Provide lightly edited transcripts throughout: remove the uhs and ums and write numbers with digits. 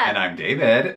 And I'm David.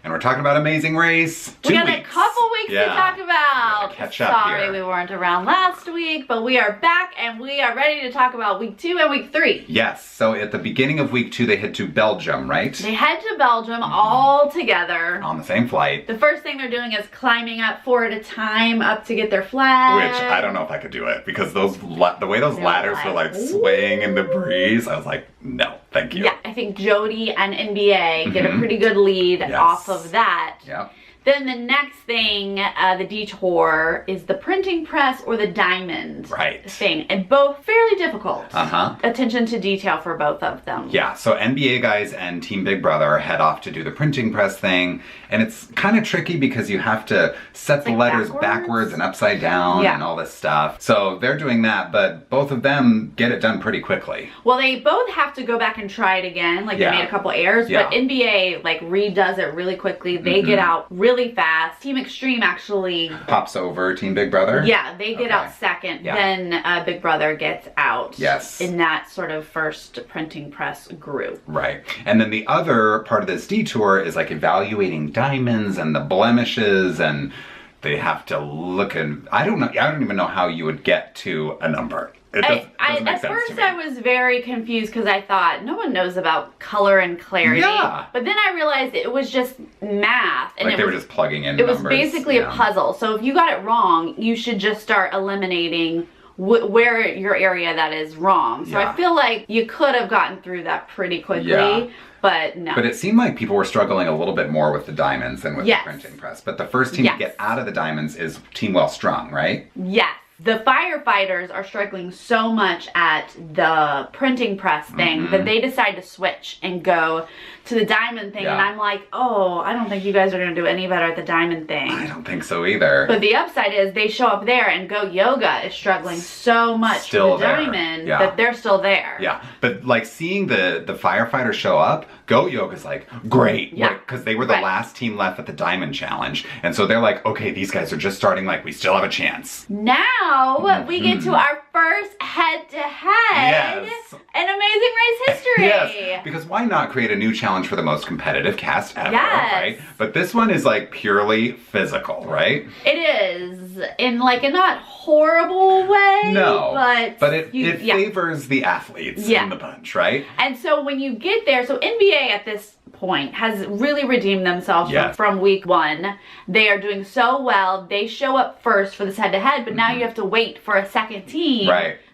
And we're talking about Amazing Race. We got a couple weeks to talk about. Catch up Sorry here. We weren't around last week, but we are back and we are ready to talk about week 2 and week 3. Yes, so at the beginning of week 2 they head to Belgium, right? They head to Belgium all together. On the same flight. The first thing they're doing is climbing up 4 at a time up to get their flag. Which I don't know if I could do it because the way those ladders were like swaying in the breeze, I was like, no, thank you. Yeah, I think Jody and NBA get a pretty good lead off of that. Yeah. Then the next thing, the Detour, is the printing press or the diamond thing. And both fairly difficult. Attention to detail for both of them. Yeah, so NBA guys and Team Big Brother head off to do the printing press thing. And it's kind of tricky because you have to set the letters backwards and upside down and all this stuff. So they're doing that, but both of them get it done pretty quickly. Well, they both have to go back and try it again. Like they made a couple errors, but NBA like redoes it really quickly. They get out really fast. Team Extreme actually pops over Team Big Brother. Yeah, they get out second. Then Big Brother gets out. Yes. In that sort of first printing press group. Right. And then the other part of this detour is like evaluating diamonds and the blemishes, and they have to look and I don't even know how you would get to a number. At first I was very confused because I thought no one knows about color and clarity. Yeah. But then I realized it was just math. And like they were just plugging in numbers. It was basically a puzzle. So if you got it wrong, you should just start eliminating where your area that is wrong. So I feel like you could have gotten through that pretty quickly. But no. But it seemed like people were struggling a little bit more with the diamonds than with the printing press. But the first team to get out of the diamonds is Team Well Strung, right? Yes. The firefighters are struggling so much at the printing press thing that they decide to switch and go to the diamond thing. And I'm like, oh, I don't think you guys are going to do any better at the diamond thing. I don't think so either. But the upside is they show up there and Go Yoga is struggling so much with the diamond that they're still there. Yeah, but like seeing the firefighters show up, Go Yoga's like, great. Yeah. Because they were the last team left at the diamond challenge. And so they're like, okay, these guys are just starting, like we still have a chance. Now we get to our first head-to-head in Amazing Race history. Yes, because why not create a new challenge for the most competitive cast ever, right? But this one is like purely physical, right? It is, in like a not horrible way. No, but it favors the athletes in the bunch, right? And so when you get there, so NBA at this point has really redeemed themselves from week 1. They are doing so well. They show up first for this head-to-head, but now you have to wait for a second team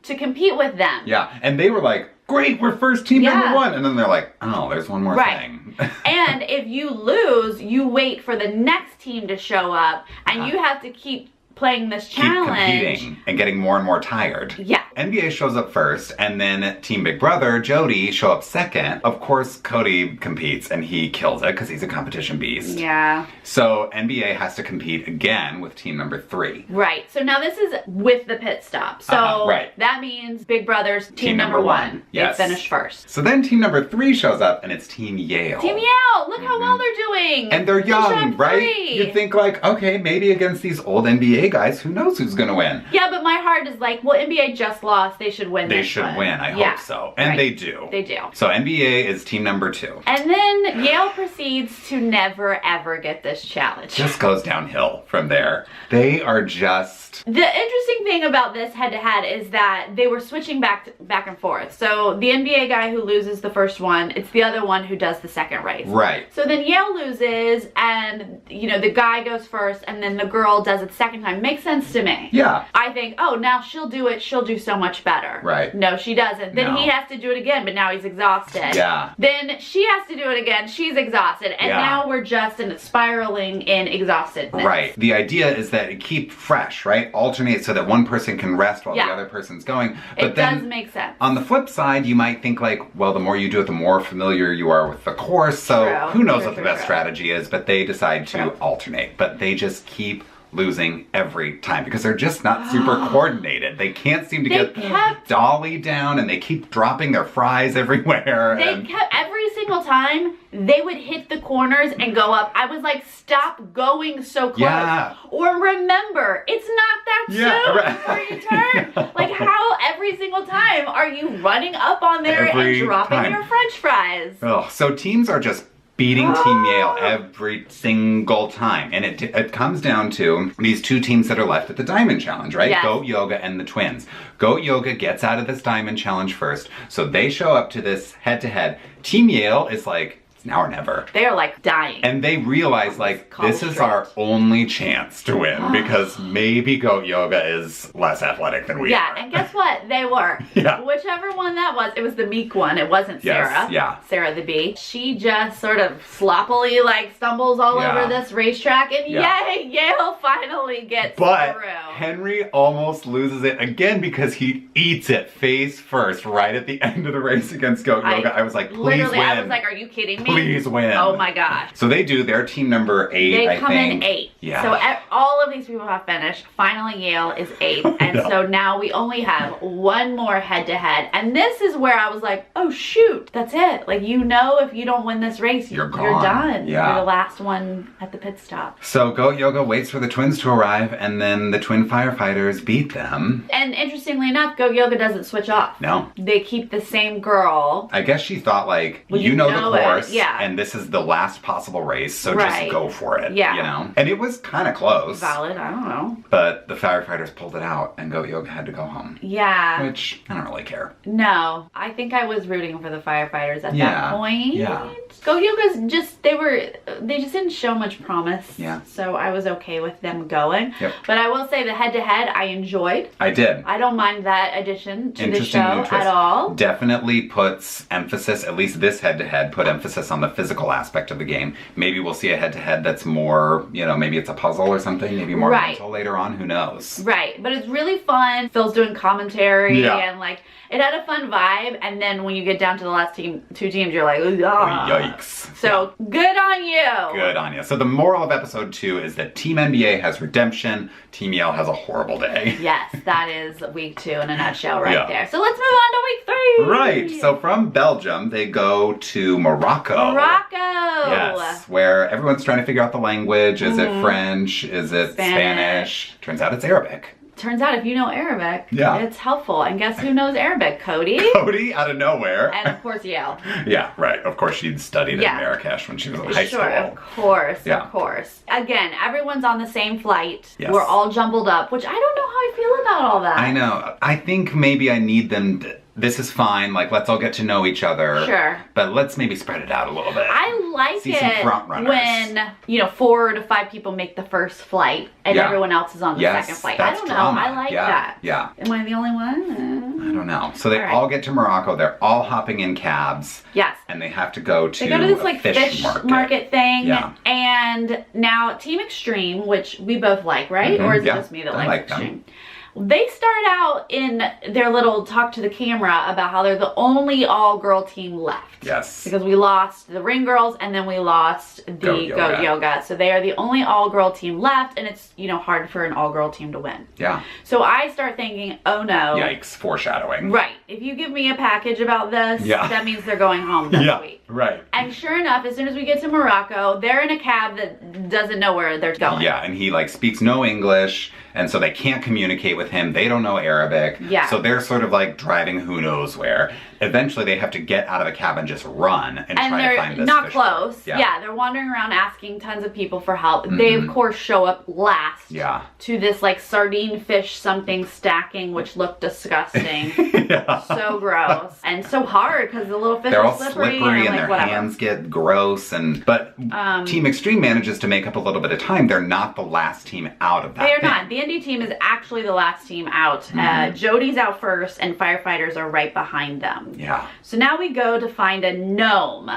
to compete with them. Yeah, and they were like, great, we're first team number 1. And then they're like, oh, there's one more thing. And if you lose, you wait for the next team to show up, and you have to keep playing this challenge. Keep competing and getting more and more tired. Yeah. NBA shows up first, and then Team Big Brother, Jody, show up second. Of course, Cody competes, and he kills it because he's a competition beast. Yeah. So NBA has to compete again with team number 3. Right. So now this is with the pit stop. So that means Big Brother's team number 1. Yes. They finished first. So then team number 3 shows up, and it's Team Yale. Team Yale! Look how well they're doing! And they're young, right? You'd think like, okay, maybe against these old NBA guys, who knows who's gonna win? Yeah, but my heart is like, well, NBA just lost. They should win. They should win. I hope so. And they do. They do. So NBA is team number 2. And then Yale proceeds to never ever get this challenge. Just goes downhill from there. They are just... The interesting thing about this head-to-head is that they were switching back and forth. So the NBA guy who loses the first one, it's the other one who does the second race. Right. So then Yale loses, and the guy goes first, and then the girl does it second time. Makes sense to me. Yeah. I think, oh, now she'll do it. She'll do so much better. Right. No, she doesn't. Then he has to do it again, but now he's exhausted. Yeah. Then she has to do it again. She's exhausted, and now we're just spiraling in exhaustedness. Right. The idea is that it keep fresh, right? Alternate so that one person can rest while the other person's going. But it does make sense. On the flip side, you might think like, well, the more you do it, the more familiar you are with the course. So who knows what the best strategy is, but they decide to alternate. But they just keep losing every time because they're just not super coordinated. They can't seem to get Dolly down, and they keep dropping their fries everywhere. They kept every single single time they would hit the corners and go up, I was like, stop going so close. Yeah. Or remember, it's not that soon before you turn. Like, how every single time are you running up on there and dropping your french fries? Oh, so teams are just beating Team Yale every single time. And it comes down to these two teams that are left at the Diamond Challenge, right? Yes. Goat Yoga and the Twins. Goat Yoga gets out of this Diamond Challenge first, so they show up to this head-to-head. Team Yale is like, it's now or never. They are like dying. And they realize like, this is our only chance to win because maybe Goat Yoga is less athletic than we are. Yeah, and guess what? They were. Yeah. Whichever one that was, it was the meek one. It wasn't Sarah. Yes, yeah. Sarah the bee. She just sort of sloppily like stumbles all over this racetrack, and yay, Yale finally gets through. Henry almost loses it again because he eats it face first right at the end of the race against Goat Yoga. I was like, please win. I was like, are you kidding me? Please win. Oh my gosh. So they do. They're team number 8, I think. They come in 8. Yeah. So all of these people have finished. Finally, Yale is 8. And so now we only have one more head-to-head. And this is where I was like, oh shoot, that's it. Like, you know, if you don't win this race, you're gone. You're done. Yeah. You're the last one at the pit stop. So Goat Yoga waits for the twins to arrive, and then the twin firefighters beat them. And interestingly enough, Goat Yoga doesn't switch off. No. They keep the same girl. I guess she thought like, well, you know the course, yeah. and this is the last possible race, so just go for it. Yeah. You know? And it was kind of close. Valid, I don't know. But the firefighters pulled it out, and Goat Yoga had to go home. Yeah. Which, I don't really care. No. I think I was rooting for the firefighters at that point. Yeah. Goat Yoga's just, they just didn't show much promise. Yeah. So I was okay with them going. Yep. But I will say the head-to-head I enjoyed. I did. I don't mind that addition to the show at all. Definitely puts emphasis, at least this head-to-head, put emphasis on the physical aspect of the game. Maybe we'll see a head-to-head that's more, you know, maybe it's a puzzle or something, maybe more mental later on, who knows. Right, but it's really fun. Phil's doing commentary and like, it had a fun vibe, and then when you get down to the last two teams, you're like, yikes. So, good on you. Good on you. So the moral of episode 2 is that Team NBA has redemption, Team Yale has a horrible day. Yes, that is week 2 in a nutshell there. So let's move on to week 3. Right, so from Belgium, they go to Morocco. Morocco! Yes, where everyone's trying to figure out the language. Is it French? Is it Spanish? Turns out it's Arabic. Turns out if you know Arabic, it's helpful. And guess who knows Arabic? Cody. Cody out of nowhere. And of course Yale. Yeah, right. Of course she'd studied in Marrakesh when she was in high school. Of course. Again, everyone's on the same flight. Yes. We're all jumbled up, which I don't know how I feel about all that. I know. I think maybe I need them to, this is fine, like let's all get to know each other. Sure. But let's maybe spread it out a little bit. I like See some front runners. When, you know, 4 to 5 people make the first flight and everyone else is on the second flight. I don't know. I like that. Yeah. Am I the only one? I don't know. So they all get to Morocco. They're all hopping in cabs. Yes. And they have to go to this like fish market thing. Yeah. And now Team Extreme, which we both like, right? Or is it just me that likes Extreme? They start out in their little talk to the camera about how they're the only all-girl team left. Yes. Because we lost the Ring Girls and then we lost the Goat Yoga. So they are the only all-girl team left, and it's, you know, hard for an all-girl team to win. Yeah. So I start thinking, oh no. Yikes, foreshadowing. Right. If you give me a package about this, that means they're going home this week. Right. And sure enough, as soon as we get to Morocco, they're in a cab that doesn't know where they're going. Yeah, and he like speaks no English, and so they can't communicate with him. They don't know Arabic. Yeah. So they're sort of like driving who knows where. Eventually they have to get out of the cab and just run and try to find this they're not fish close. Yeah. Yeah, they're wandering around asking tons of people for help. They of course show up last to this like sardine fish something stacking, which looked disgusting. So gross. And so hard because the little fish are slippery and their hands get gross. But Team Extreme manages to make up a little bit of time. They're not the last team out of that. They are not. The Indy team is actually the last team out. Jody's out first and firefighters are right behind them. Yeah. So now we go to find a gnome.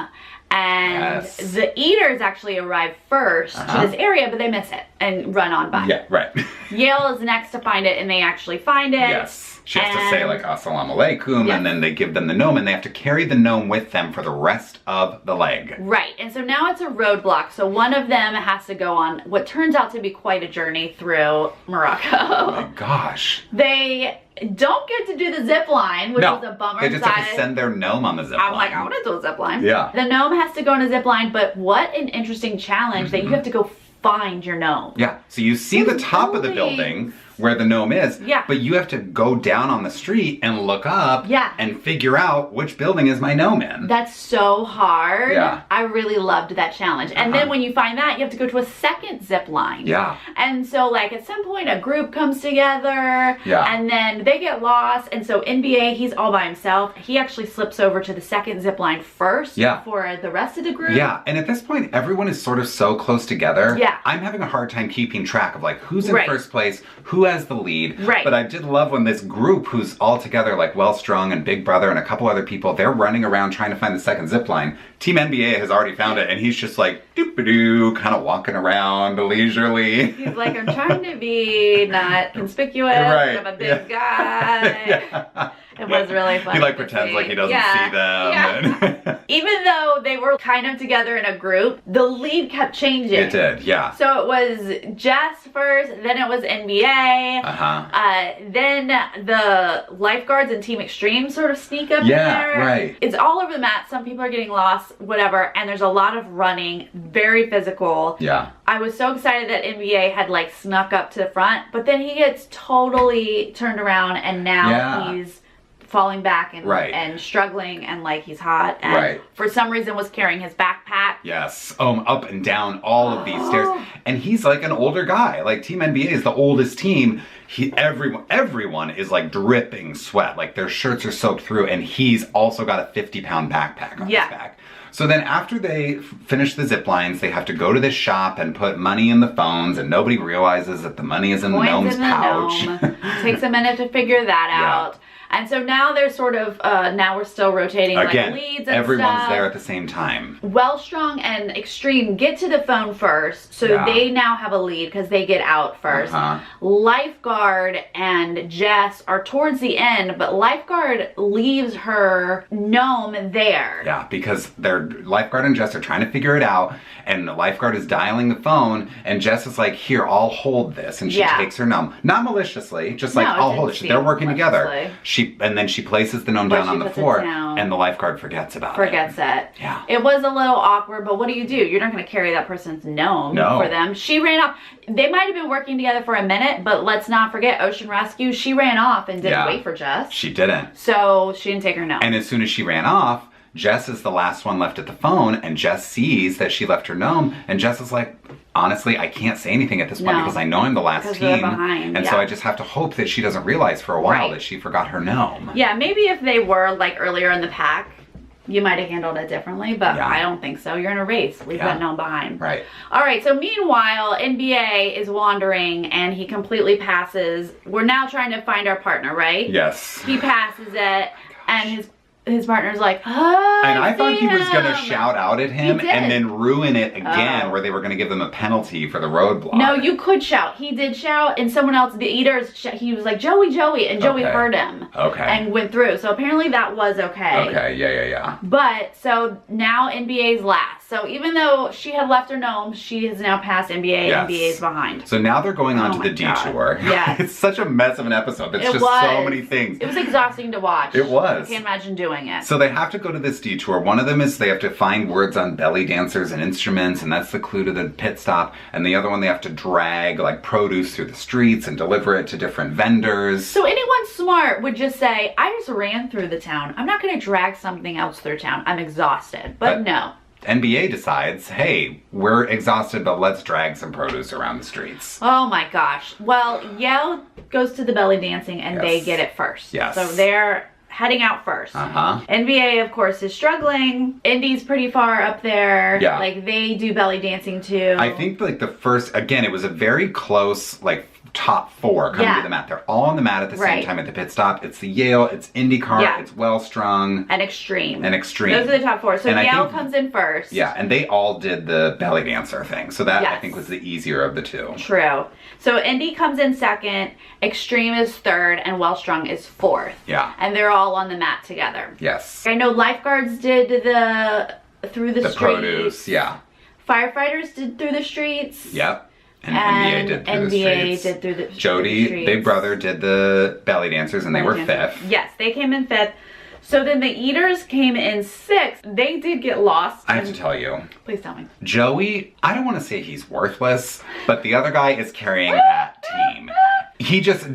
And the eaters actually arrive first to this area, but they miss it and run on by. Yeah, right. Yale is next to find it, and they actually find it. Yes. She has to say like Assalamu alaikum, and then they give them the gnome, and they have to carry the gnome with them for the rest of the leg. Right, and so now it's a roadblock. So one of them has to go on what turns out to be quite a journey through Morocco. Oh my gosh. They don't get to do the zip line, which was a bummer. They just have to send their gnome on the zip line. I'm like, I want to do a zip line. Yeah. The gnome has to go on a zip line, but what an interesting challenge that you have to go find your gnome. Yeah, so you see the top of the building where the gnome is, but you have to go down on the street and look up and figure out which building is my gnome in. That's so hard. Yeah. I really loved that challenge. And then when you find that, you have to go to a second zip line. Yeah. And so like at some point a group comes together and then they get lost. And so NBA, he's all by himself. He actually slips over to the second zip line first before the rest of the group. Yeah, and at this point, everyone is sort of so close together. Yeah. I'm having a hard time keeping track of like who's in first place, who has the lead. Right. But I did love when this group who's all together like Well Strong and Big Brother and a couple other people, they're running around trying to find the second zip line. Team NBA has already found it and he's just like doop-a-doo, kind of walking around leisurely. He's like, I'm trying to be not conspicuous. I'm a big guy. It was really fun. He like pretends like he doesn't see them. Even though they were kind of together in a group, the lead kept changing. It did, yeah. So it was Jess first, then it was NBA. Then the lifeguards and Team Extreme sort of sneak up in there. Right. It's all over the map. Some people are getting lost, whatever, and there's a lot of running, very physical. Yeah. I was so excited that NBA had like snuck up to the front, but then he gets totally turned around and now he's falling back and struggling and like he's hot and for some reason was carrying his backpack. Yes, up and down all of these stairs. And he's like an older guy. Like Team NBA is the oldest team. Everyone is like dripping sweat. Like their shirts are soaked through and he's also got a 50-pound backpack on his back. So then after they finish the zip lines, they have to go to this shop and put money in the phones and nobody realizes that the money is in the gnome's pouch. Takes a minute to figure that out. And so now they're sort of, now we're still rotating like leads and everyone's there at the same time. Well Strong and Extreme get to the phone first, so they now have a lead because they get out first. Lifeguard and Jess are towards the end, but Lifeguard leaves her gnome there. Yeah, because Lifeguard and Jess are trying to figure it out, and the Lifeguard is dialing the phone, and Jess is like, here, I'll hold this, and she takes her gnome. Not maliciously, just like, I'll hold it. They're working together. And then she places the gnome down on the floor, and the Lifeguard forgets about it. Forgets it. Yeah. It was a little awkward, but what do? You're not going to carry that person's gnome for them. She ran off. They might have been working together for a minute, but let's not forget Ocean Rescue. She ran off and didn't wait for Jess. She didn't. So she didn't take her gnome. And as soon as she ran off, Jess is the last one left at the phone, and Jess sees that she left her gnome, and Jess is like, honestly, I can't say anything at this point because I know I'm the last team. Behind, and so I just have to hope that she doesn't realize for a while that she forgot her gnome. Yeah, maybe if they were like earlier in the pack, you might have handled it differently, but I don't think so. You're in a race. Leave that gnome behind. Right. All right, so meanwhile, NBA is wandering and he completely passes. We're now trying to find our partner, right? Yes. He passes it and his partner's like, oh, and I thought he was going to shout out at him and then ruin it again where they were going to give them a penalty for the roadblock. No, you could shout. He did shout, and someone else, the eaters, he was like, Joey, and Joey heard him. And went through. So apparently that was okay. Okay, yeah. But, so now NBA's last. So even though she had left her gnome, she has now passed NBA. Yes. NBA's behind. So now they're going on to the Detour. Yeah. It's such a mess of an episode. It's just so many things. It was exhausting to watch. It was. I can't imagine doing it. So they have to go to this detour. One of them is they have to find words on belly dancers and instruments, and that's the clue to the pit stop. And the other one, they have to drag like produce through the streets and deliver it to different vendors. So anyone smart would just say, I just ran through the town. I'm not going to drag something else through town. I'm exhausted. But no. NBA decides, hey, we're exhausted, but let's drag some produce around the streets. Oh my gosh. Well, Yale goes to the belly dancing and they get it first. Yes. So they're heading out first. NBA, of course, is struggling. Indy's pretty far up there. Yeah. Like, they do belly dancing too. I think like the first, again, it was a very close, like, top 4 coming to the mat. They're all on the mat at the same time at the pit stop. It's the Yale, it's IndyCar, it's Well Strung. And Extreme. And Extreme. Those are the top 4. So Yale comes in first. Yeah, and they all did the belly dancer thing. So that, I think, was the easier of the 2. True. So Indy comes in second, Extreme is third, and Well Strung is fourth. Yeah. And they're all on the mat together. Yes. I know lifeguards did the Through the Streets. The produce, yeah. Firefighters did Through the Streets. Yep. And NBA did Through the Streets. Did Through the Jody, Big Brother, did the belly dancers, and they were 5th. Yes, they came in 5th. So then the Eaters came in 6th. They did get lost. I have to tell you. Please tell me. Joey, I don't want to say he's worthless, but the other guy is carrying that team.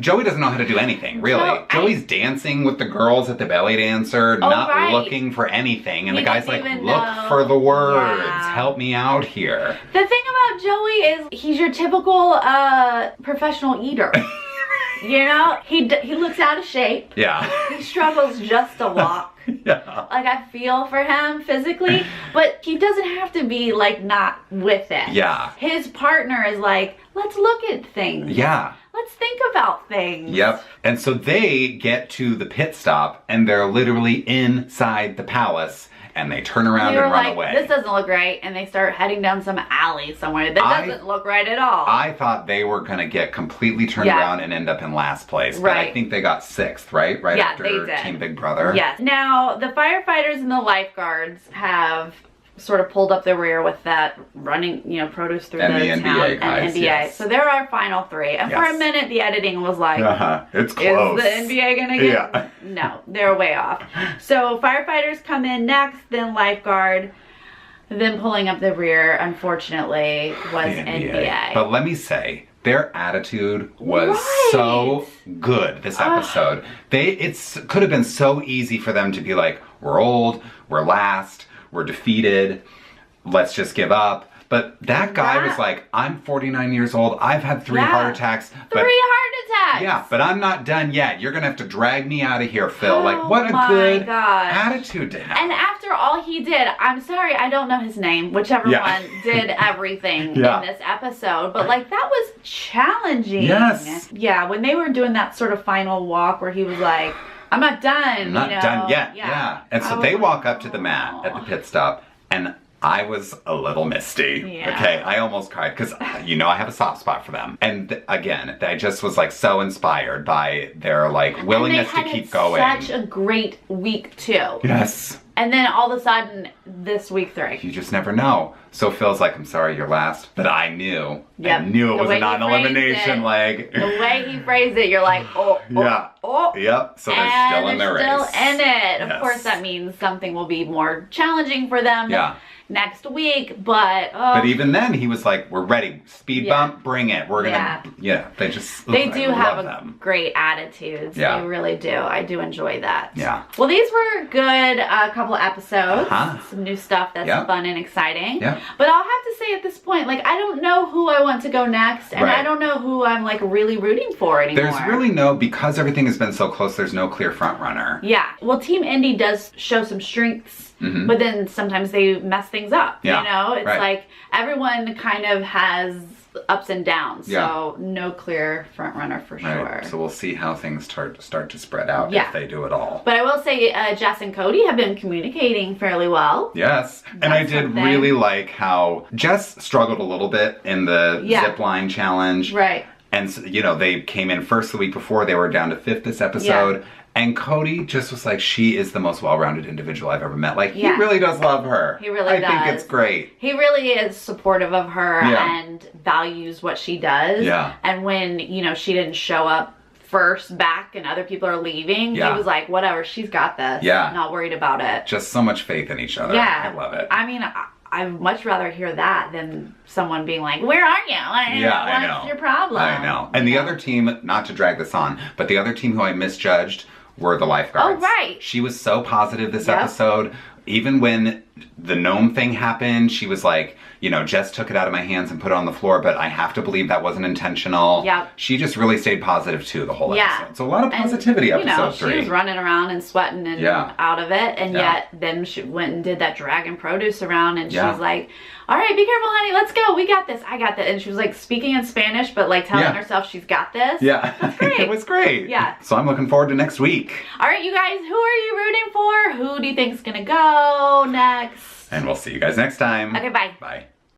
Joey doesn't know how to do anything, really. No, Joey's dancing with the girls at the belly dancer, not looking for anything. And the guy's like, look for the words. Help me out here. The thing about Joey is he's your typical professional eater. You know, he looks out of shape. Yeah. He struggles just to walk. Yeah. Like, I feel for him physically, but he doesn't have to be, like, not with it. Yeah. His partner is like, let's look at things. Yeah. Let's think about things. Yep. And so they get to the pit stop, and they're literally inside the palace, and they turn around and run away. This doesn't look right, and they start heading down some alley somewhere. That doesn't look right at all. I thought they were going to get completely turned around and end up in last place, but I think they got 6th, right? Right after Team Big Brother. Yes. Now, the firefighters and the lifeguards have sort of pulled up the rear with that running, you know, produce through the NBA town guys, and NBA. So they're our final 3. And for a minute, the editing was like, it's close. Is the NBA gonna get? No, they're way off. So firefighters come in next, then lifeguard. Then pulling up the rear, unfortunately, was NBA. But let me say, their attitude was so good this episode. It could have been so easy for them to be like, we're old, we're last, we're defeated, let's just give up. But that guy was like, I'm 49 years old, I've had 3 heart attacks. 3 heart attacks! Yeah, but I'm not done yet. You're gonna have to drag me out of here, Phil. Like, what a good attitude to have. And after all he did, I'm sorry, I don't know his name, whichever one did everything in this episode, but like, that was challenging. Yes. Yeah, when they were doing that sort of final walk where he was like, I'm not done. I'm not done yet. Yeah. And so they walk up to the mat at the pit stop, and I was a little misty. Okay, I almost cried because, you know, I have a soft spot for them. And again, I just was like so inspired by their like willingness to keep going. Such a great week 2. Yes. And then all of a sudden, this week 3. You just never know. So Phil's like, I'm sorry you're last. But I knew. I knew it was a non-elimination leg. The way he phrased it, you're like, oh. Yep. So they're still in the race. Still in it. Of course, that means something will be more challenging for them next week. But even then, he was like, we're ready. Speed bump, bring it. We're gonna. They do have great attitudes. They really do. I do enjoy that. Yeah. Well, these were good couple episodes. Some new stuff that's fun and exciting. Yeah. But I'll have to say at this point, like, I don't know who I want to go next, and I don't know who I'm like really rooting for anymore. There's really because everything has been so close, there's no clear front runner. Yeah. Well, Team Indy does show some strengths, but then sometimes they mess things up. You know, it's like everyone kind of has ups and downs. So no clear front runner for sure. So we'll see how things start to spread out if they do it all. But I will say Jess and Cody have been communicating fairly well. Yes. And I did really like how Jess struggled a little bit in the zip line challenge. Right. And so, you know, they came in first the week before. They were down to 5th this episode. And Cody just was like, she is the most well-rounded individual I've ever met. Like, he really does love her. He really does. I think it's great. He really is supportive of her and values what she does. Yeah. And when, you know, she didn't show up first back and other people are leaving, he was like, whatever, she's got this. Yeah. Not worried about it. Just so much faith in each other. Yeah. I love it. I mean, I'd much rather hear that than someone being like, where are you? I know. What's your problem? I know. And the other team, not to drag this on, but the other team who I misjudged were the lifeguards. Oh, right. She was so positive this episode. Even when the gnome thing happened, she was like, you know, Jess took it out of my hands and put it on the floor, but I have to believe that wasn't intentional. Yep. She just really stayed positive too the whole episode. So a lot of positivity episode 3. She was running around and sweating and out of it, and yet then she went and did that dragon produce around, and she's like, all right, be careful, honey, let's go, we got this, I got that. And she was like speaking in Spanish, but like telling herself she's got this. Yeah. That's great. It was great. Yeah. So I'm looking forward to next week. All right, you guys, who are you rooting for? Who do you think's gonna go next? And we'll see you guys next time. Okay, bye. Bye.